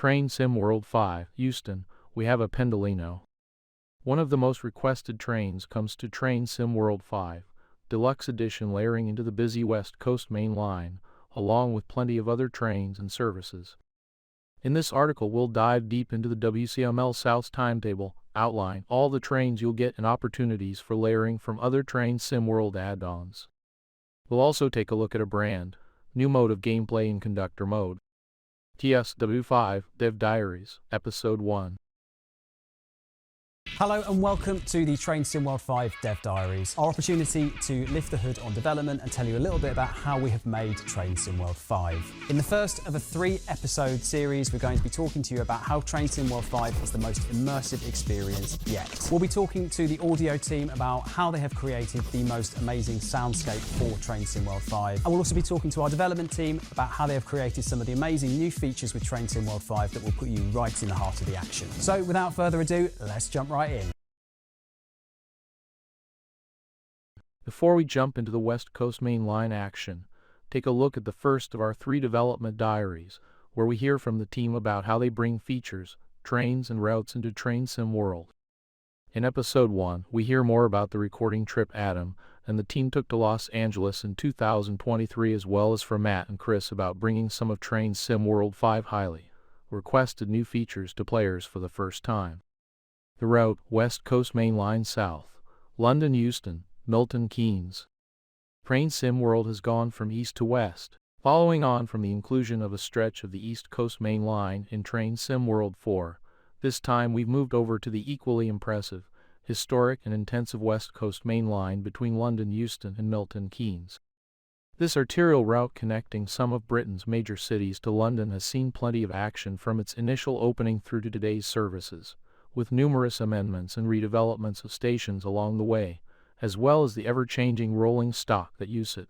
Train Sim World 5, Euston, we have a Pendolino. One of the most requested trains comes to Train Sim World 5, Deluxe Edition, layering into the busy West Coast main line, along with plenty of other trains and services. In this article we'll dive deep into the WCML South's timetable, outline all the trains you'll get and opportunities for layering from other Train Sim World add-ons. We'll also take a look at a brand new mode of gameplay in conductor mode. TSW5 Dev Diaries, Episode 1. Hello and welcome to the Train Sim World 5 Dev Diaries, our opportunity to lift the hood on development and tell you a little bit about how we have made Train Sim World 5. In the first of a 3-episode series, we're going to be talking to you about how Train Sim World 5 is the most immersive experience yet. We'll be talking to the audio team about how they have created the most amazing soundscape for Train Sim World 5. And we'll also be talking to our development team about how they have created some of the amazing new features with Train Sim World 5 that will put you right in the heart of the action. So without further ado, let's jump right in. Before we jump into the West Coast main line action, take a look at the first of our 3 development diaries, where we hear from the team about how they bring features, trains, and routes into Train Sim World. In Episode 1, we hear more about the recording trip Adam and the team took to Los Angeles in 2023, as well as from Matt and Chris about bringing some of Train Sim World 5 highly requested new features to players for the first time. The route, West Coast Main Line South, London Euston, Milton Keynes. Train Sim World has gone from east to west, following on from the inclusion of a stretch of the East Coast Main Line in Train Sim World 4. This time we've moved over to the equally impressive, historic and intensive West Coast Main Line between London Euston and Milton Keynes. This arterial route connecting some of Britain's major cities to London has seen plenty of action from its initial opening through to today's services, with numerous amendments and redevelopments of stations along the way, as well as the ever-changing rolling stock that use it.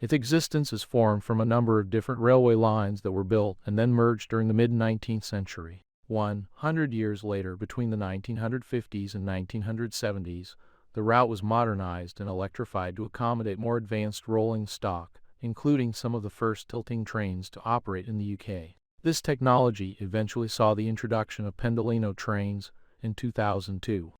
Its existence is formed from a number of different railway lines that were built and then merged during the mid-19th century. 100 years later, between the 1950s and 1970s, the route was modernized and electrified to accommodate more advanced rolling stock, including some of the first tilting trains to operate in the UK. This technology eventually saw the introduction of Pendolino trains in 2002.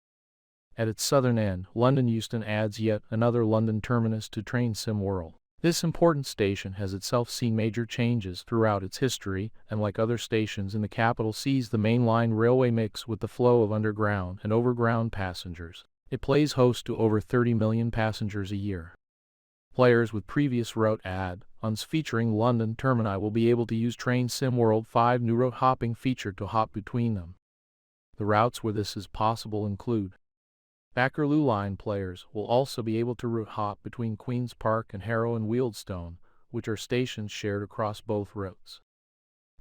At its southern end, London Euston adds yet another London terminus to Train Sim World. This important station has itself seen major changes throughout its history, and like other stations in the capital, sees the mainline railway mix with the flow of underground and overground passengers. It plays host to over 30 million passengers a year. Players with previous route add-ons featuring London termini will be able to use Train Sim World 5 new route hopping feature to hop between them. The routes where this is possible include Bakerloo Line players will also be able to route hop between Queen's Park and Harrow and Wealdstone, which are stations shared across both routes.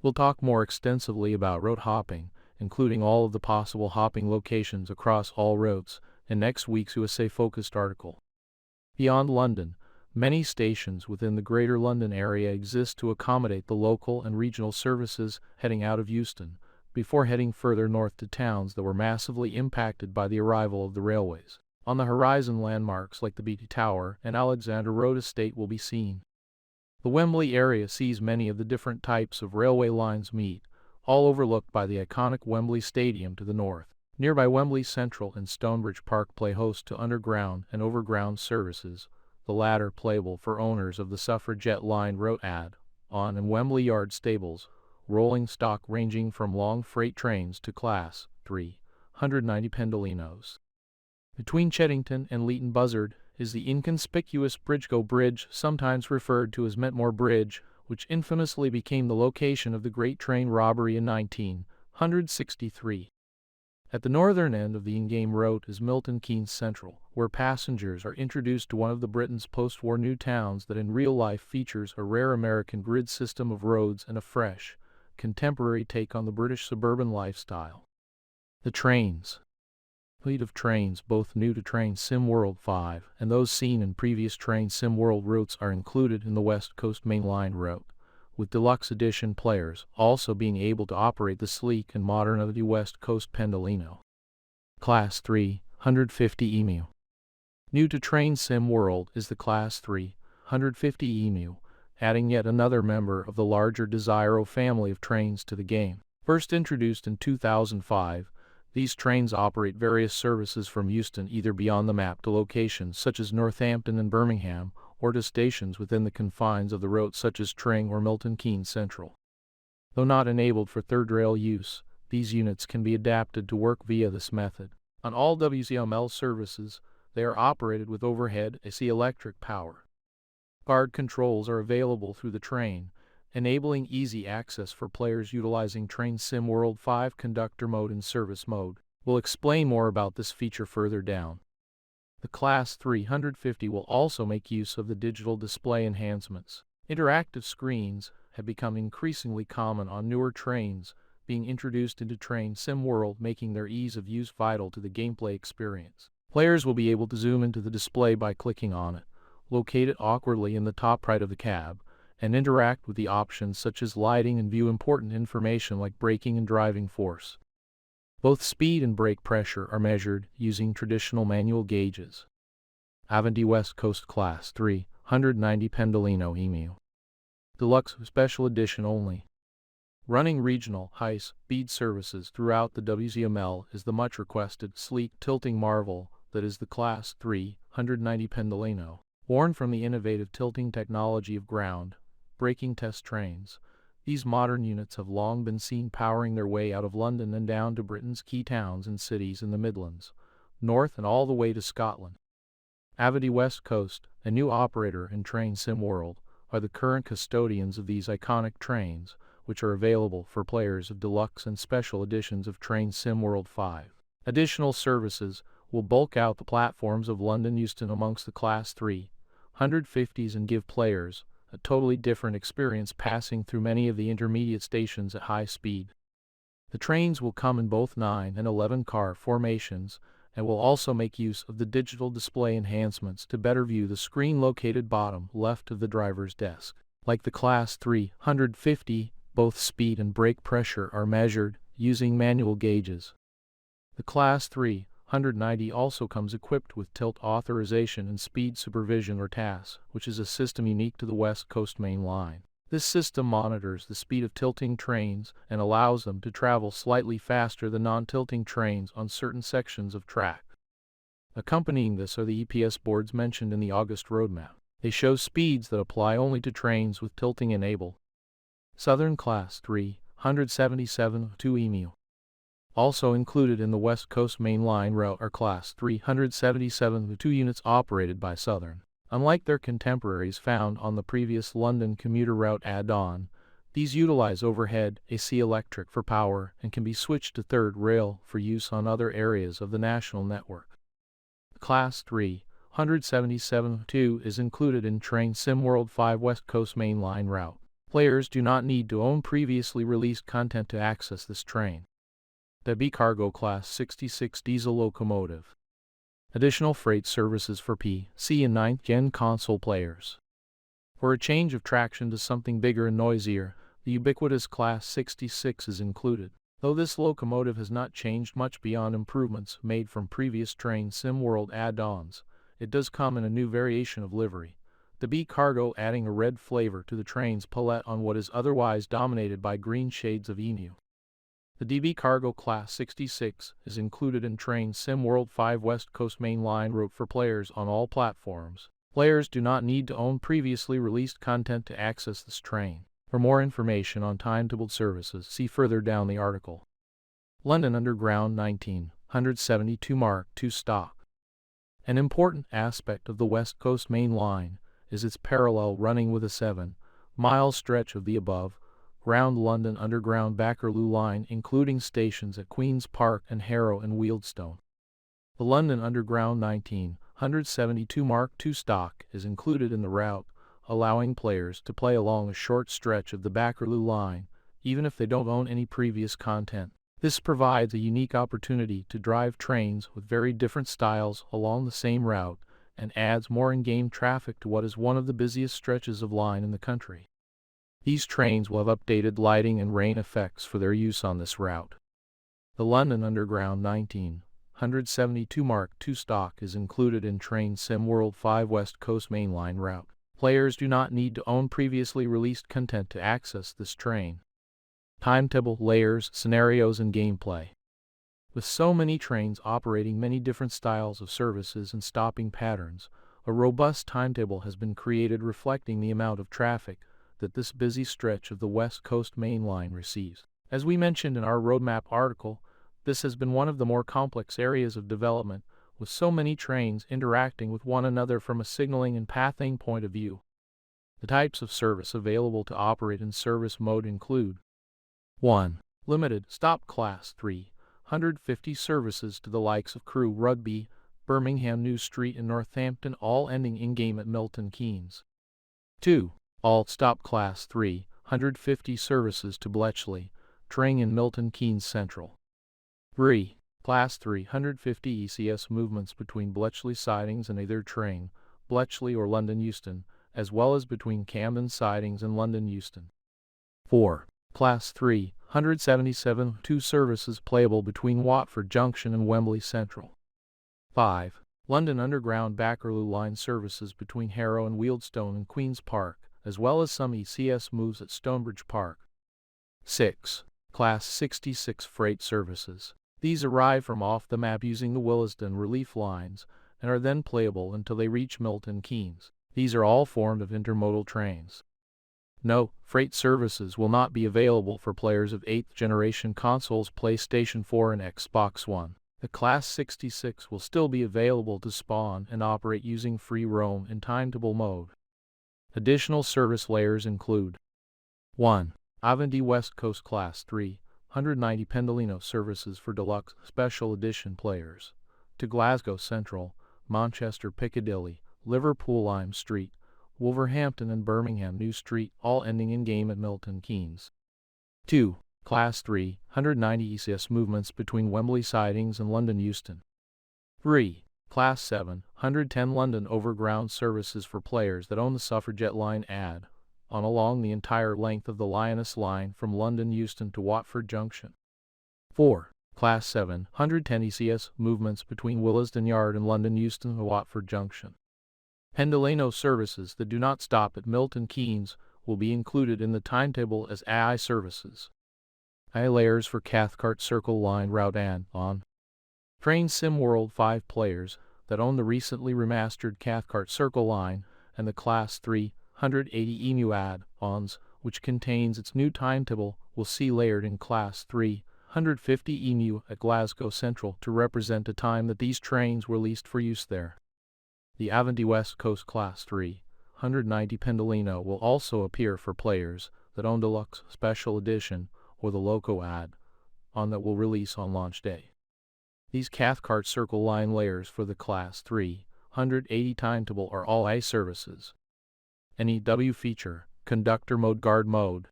We'll talk more extensively about route hopping, including all of the possible hopping locations across all routes, in next week's USA-focused article. Beyond London, many stations within the Greater London area exist to accommodate the local and regional services heading out of Euston, before heading further north to towns that were massively impacted by the arrival of the railways. On the horizon, landmarks like the Beatty Tower and Alexander Road Estate will be seen. The Wembley area sees many of the different types of railway lines meet, all overlooked by the iconic Wembley Stadium to the north. Nearby Wembley Central and Stonebridge Park play host to underground and overground services, the latter playable for owners of the Suffragette Line route add-on, and Wembley Yard stables, rolling stock ranging from long freight trains to Class 390 Pendolinos. Between Cheddington and Leighton Buzzard is the inconspicuous Bridgego Bridge, sometimes referred to as Metmore Bridge, which infamously became the location of the Great Train Robbery in 1963. At the northern end of the in-game route is Milton Keynes Central, where passengers are introduced to one of the Britain's post-war new towns that in real life features a rare American grid system of roads and a fresh, contemporary take on the British suburban lifestyle. The trains. Fleet of trains, both new to Train Sim World 5 and those seen in previous Train Sim World routes, are included in the West Coast Main Line route, with Deluxe Edition players also being able to operate the sleek and modern of the West Coast Pendolino. Class 350 EMU. New to Train Sim World is the Class 350 EMU, adding yet another member of the larger Desiro family of trains to the game. First introduced in 2005, these trains operate various services from Euston either beyond the map to locations such as Northampton and Birmingham, or to stations within the confines of the route such as Tring or Milton Keynes Central. Though not enabled for third rail use, these units can be adapted to work via this method. On all WZML services, they are operated with overhead AC electric power. Guard controls are available through the train, enabling easy access for players utilizing Train Sim World 5 conductor mode and service mode. We'll explain more about this feature further down. The Class 350 will also make use of the digital display enhancements. Interactive screens have become increasingly common on newer trains, being introduced into Train Sim World, making their ease of use vital to the gameplay experience. Players will be able to zoom into the display by clicking on it, locate it awkwardly in the top right of the cab, and interact with the options such as lighting and view important information like braking and driving force. Both speed and brake pressure are measured using traditional manual gauges. AMD West Coast Class 390 Pendolino EMU. Deluxe Special Edition only. Running regional high-speed services throughout the WZML is the much-requested sleek tilting marvel that is the Class 390 Pendolino. Born from the innovative tilting technology of ground braking test trains, these modern units have long been seen powering their way out of London and down to Britain's key towns and cities in the Midlands, north and all the way to Scotland. AMD West Coast, a new operator in Train Sim World, are the current custodians of these iconic trains, which are available for players of deluxe and special editions of Train Sim World 5. Additional services will bulk out the platforms of London Euston amongst the Class 350s and give players a totally different experience passing through many of the intermediate stations at high speed. The trains will come in both 9 and 11 car formations and will also make use of the digital display enhancements to better view the screen located bottom left of the driver's desk. Like the Class 350, both speed and brake pressure are measured using manual gauges. The Class 390 also comes equipped with tilt authorization and speed supervision or TAS, which is a system unique to the West Coast Main Line. This system monitors the speed of tilting trains and allows them to travel slightly faster than non-tilting trains on certain sections of track. Accompanying this are the EPS boards mentioned in the August roadmap. They show speeds that apply only to trains with tilting enabled. Southern Class 377-2 EMU. Also included in the West Coast Main Line route are Class 377-2 units operated by Southern. Unlike their contemporaries found on the previous London commuter route add-on, these utilize overhead AC electric for power and can be switched to third rail for use on other areas of the national network. The Class 377-2 is included in Train Sim World 5 West Coast Main Line route. Players do not need to own previously released content to access this train. The B Cargo Class 66 diesel locomotive. Additional freight services for PC and 9th Gen console players. For a change of traction to something bigger and noisier, the ubiquitous Class 66 is included. Though this locomotive has not changed much beyond improvements made from previous Train Sim World add-ons, it does come in a new variation of livery. The B Cargo adding a red flavor to the train's palette on what is otherwise dominated by green shades of emu. The DB Cargo Class 66 is included in Train Sim World 5 West Coast Main Line route for players on all platforms. Players do not need to own previously released content to access this train. For more information on time-to-build services, see further down the article. London Underground 1972 Mark II stock. An important aspect of the West Coast Main Line is its parallel running with a 7-mile stretch of the above ground London Underground Bakerloo line, including stations at Queen's Park and Harrow and Wealdstone. The London Underground 1972 Mark II stock is included in the route, allowing players to play along a short stretch of the Bakerloo line, even if they don't own any previous content. This provides a unique opportunity to drive trains with very different styles along the same route and adds more in-game traffic to what is one of the busiest stretches of line in the country. These trains will have updated lighting and rain effects for their use on this route. The London Underground 1972 Mark II stock is included in Train Sim World 5 West Coast Main Line route. Players do not need to own previously released content to access this train. Timetable, layers, scenarios, and gameplay. With so many trains operating many different styles of services and stopping patterns, a robust timetable has been created reflecting the amount of traffic that this busy stretch of the West Coast Main Line receives. As we mentioned in our roadmap article, this has been one of the more complex areas of development, with so many trains interacting with one another from a signaling and pathing point of view. The types of service available to operate in service mode include 1. Limited Stop Class 350 services to the likes of Crewe, Rugby, Birmingham, New Street, and Northampton, all ending in-game at Milton Keynes. 2. All Stop Class 350 services to Bletchley, Tring, and Milton Keynes Central. 3. Class 350 ECS movements between Bletchley sidings and either Tring, Bletchley, or London Euston, as well as between Camden sidings and London Euston. 4. Class 377-2 services playable between Watford Junction and Wembley Central. 5. London Underground Bakerloo line services between Harrow and Wealdstone and Queen's Park, as well as some ECS moves at Stonebridge Park. 6. Class 66 freight services. These arrive from off the map using the Willesden relief lines and are then playable until they reach Milton Keynes. These are all formed of intermodal trains. No, freight services will not be available for players of 8th generation consoles, PlayStation 4 and Xbox One. The Class 66 will still be available to spawn and operate using free roam and timetable mode. Additional service layers include 1. AMD West Coast Class 390 Pendolino services for deluxe special edition players to Glasgow Central, Manchester Piccadilly, Liverpool Lime Street, Wolverhampton, and Birmingham New Street, all ending in-game at Milton Keynes. 2. Class 390 ECS movements between Wembley sidings and London Euston. 3. Class 710 London Overground services for players that own the Suffragette Line add-on along the entire length of the Lioness Line from London Euston to Watford Junction. 4. Class 710 ECS movements between Willesden Yard and London Euston and Watford Junction. Pendolino services that do not stop at Milton Keynes will be included in the timetable as AI services. AI layers for Cathcart Circle Line route add-on. Train SimWorld 5 players that own the recently remastered Cathcart Circle Line and the Class 380 EMU add-ons, which contains its new timetable, will see layered in Class 350 EMU at Glasgow Central to represent a time that these trains were leased for use there. The AMD West Coast Class 390 Pendolino will also appear for players that own Deluxe Special Edition or the Loco add-on that will release on launch day. These Cathcart Circle Line layers for the Class 380 timetable are all AI services. NEW feature, Conductor Mode, Guard Mode.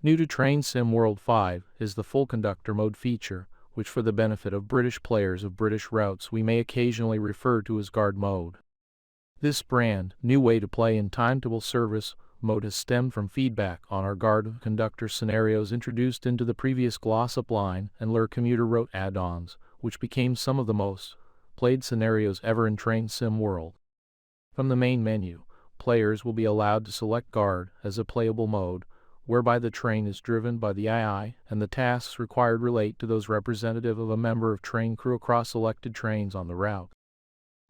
New to Train Sim World 5 is the full Conductor Mode feature, which for the benefit of British players of British routes we may occasionally refer to as Guard Mode. This brand new way to play in timetable service mode has stemmed from feedback on our Guard Conductor scenarios introduced into the previous Glossop Line and Lure Commuter Route add-ons, which became some of the most played scenarios ever in Train Sim World. From the main menu, players will be allowed to select Guard as a playable mode, whereby the train is driven by the AI and the tasks required relate to those representative of a member of train crew across selected trains on the route.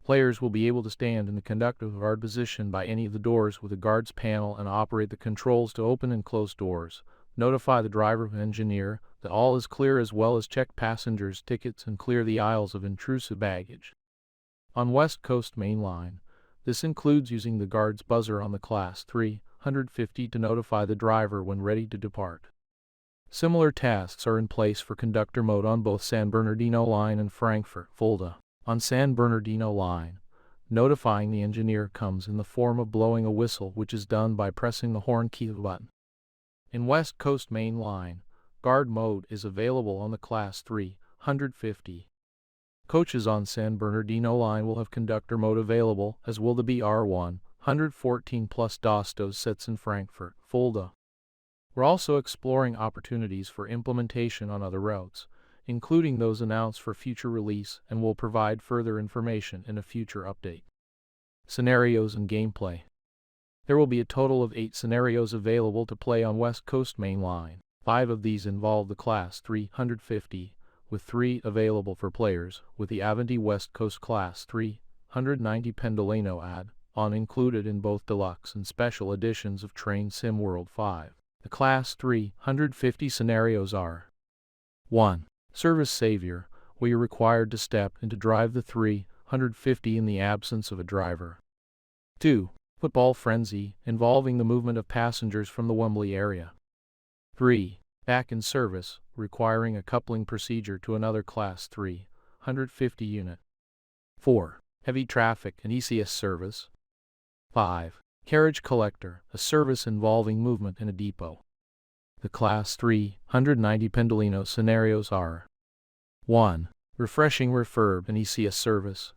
Players will be able to stand in the conductor guard position by any of the doors with a guard's panel and operate the controls to open and close doors, notify the driver and engineer that all is clear, as well as check passengers' tickets and clear the aisles of intrusive baggage. On West Coast Main Line, this includes using the guard's buzzer on the Class 350 to notify the driver when ready to depart. Similar tasks are in place for conductor mode on both San Bernardino Line and Frankfurt Fulda. On San Bernardino Line, notifying the engineer comes in the form of blowing a whistle, which is done by pressing the horn key button. In West Coast Main Line, Guard Mode is available on the Class 350. Coaches on San Bernardino Line will have Conductor Mode available, as will the BR114 plus Dostos sets in Frankfurt Fulda. We're also exploring opportunities for implementation on other routes, including those announced for future release, and will provide further information in a future update. Scenarios and gameplay. There will be a total of 8 scenarios available to play on West Coast Main Line. 5 of these involve the Class 350, with 3 available for players, with the AMD West Coast Class 390 Pendolino add-on included in both deluxe and special editions of Train Sim World 5. The Class 350 scenarios are: 1. Service Savior, where you're required to step in to drive the 350 in the absence of a driver. 2. Football Frenzy, involving the movement of passengers from the Wembley area. 3. Back in Service, requiring a coupling procedure to another Class 350 unit. 4. Heavy Traffic and ECS Service. 5. Carriage Collector, a service involving movement in a depot. The Class 390 Pendolino scenarios are: 1. Refreshing Refurb and ECS Service.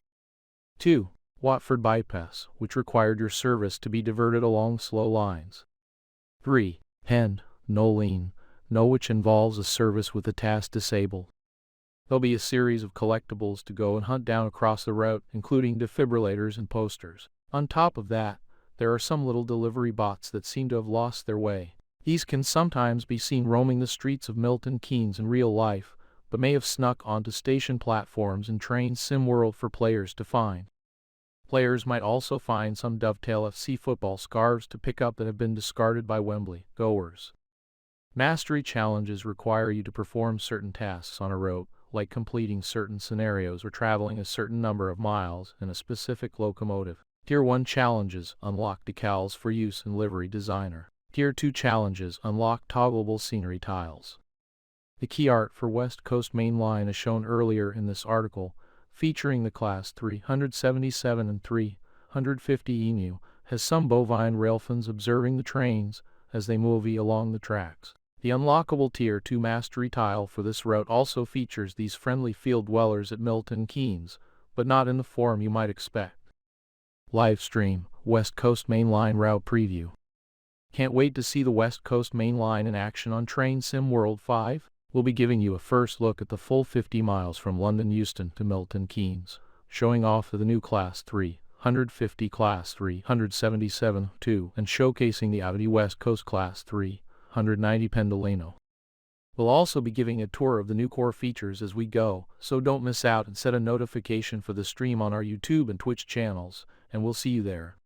2. Watford Bypass, which required your service to be diverted along slow lines. 3. Hand, no lean, no, which involves a service with the task disabled. There'll be a series of collectibles to go and hunt down across the route, including defibrillators and posters. On top of that, there are some little delivery bots that seem to have lost their way. These can sometimes be seen roaming the streets of Milton Keynes in real life, but may have snuck onto station platforms in Train Sim World for players to find. Players might also find some Dovetail FC football scarves to pick up that have been discarded by Wembley goers. Mastery challenges require you to perform certain tasks on a route, like completing certain scenarios or traveling a certain number of miles in a specific locomotive. Tier 1 challenges unlock decals for use in Livery Designer. Tier 2 challenges unlock toggleable scenery tiles. The key art for West Coast Main Line is shown earlier in this article, featuring the Class 377 and 350 emu, has some bovine railfans observing the trains as they move along the tracks. The unlockable Tier 2 mastery tile for this route also features these friendly field dwellers at Milton Keynes, but not in the form you might expect. Live stream, West Coast Main Line route preview. Can't wait to see the West Coast Main Line in action on Train Sim World 5? We'll be giving you a first look at the full 50 miles from London Euston to Milton Keynes, showing off the new Class 350 Class 377-2 and showcasing the AMD West Coast Class 390 Pendolino. We'll also be giving a tour of the new core features as we go, so don't miss out and set a notification for the stream on our YouTube and Twitch channels, and we'll see you there.